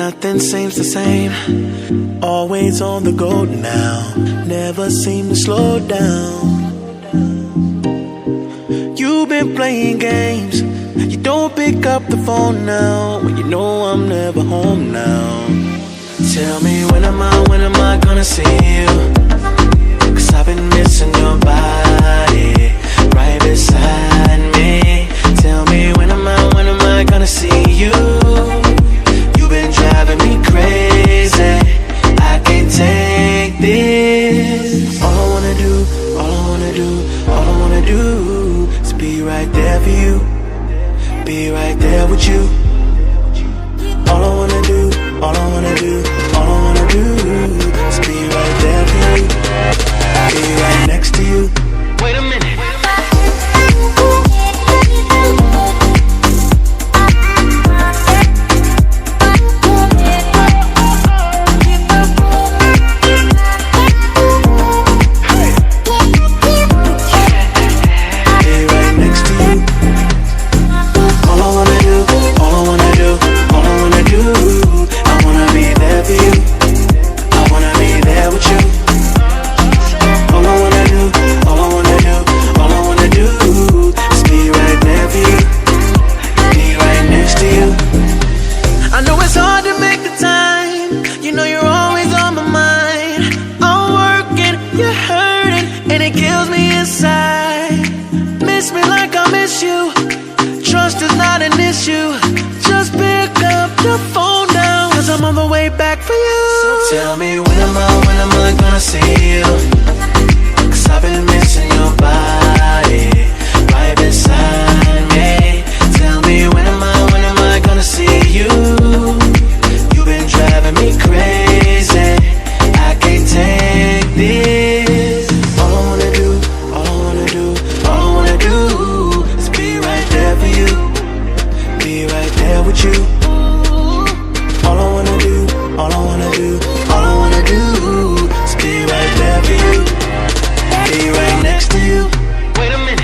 Nothing seems the same, always on the go now, never seem to slow down. You've been playing games, you don't pick up the phone now, when you know I'm never home now. Tell me when am I gonna see you? Cause I've been missing your body, right beside me. Tell me when am I gonna see you? You've been driving me crazy, I can't take this. All I wanna do is be right there for you, be right there with you. All I wanna do is be right there for you, be right next to you. Wait a minute. Tell me when am I gonna see you? Cause I've been missing your body, right beside me. Tell me when am I gonna see you? You've been driving me crazy, I can't take this. All I wanna do is be right there for you, be right there with you. All I wanna do is be right there for you, be right next to you. Wait a minute.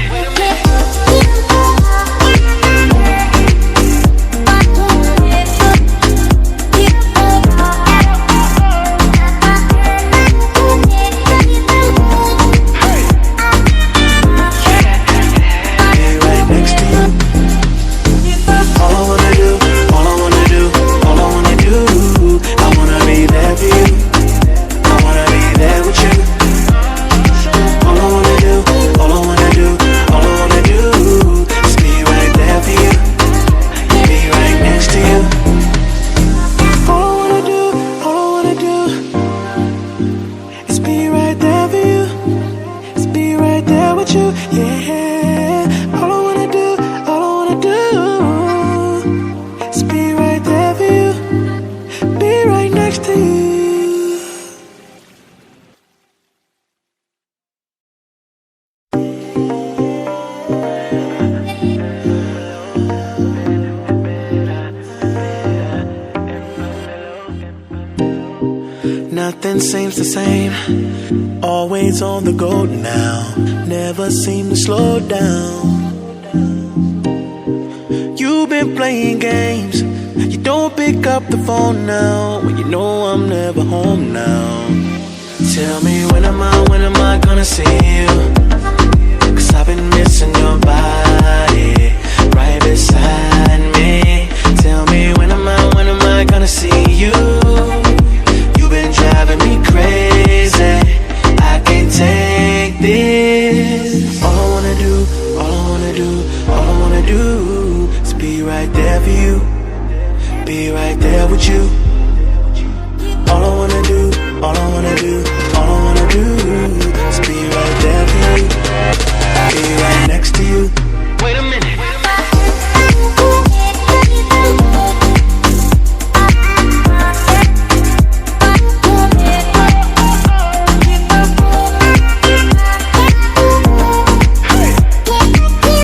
Nothing seems the same, always on the go now, never seem to slow down. You've been playing games, you don't pick up the phone now, when you know I'm never home now. Tell me when am I gonna see you? Cause I've been missing your body, right beside me. Tell me when am I gonna see you? You've been driving me crazy, I can't take this. All I wanna do is be right there for you, be right there with you. All I wanna do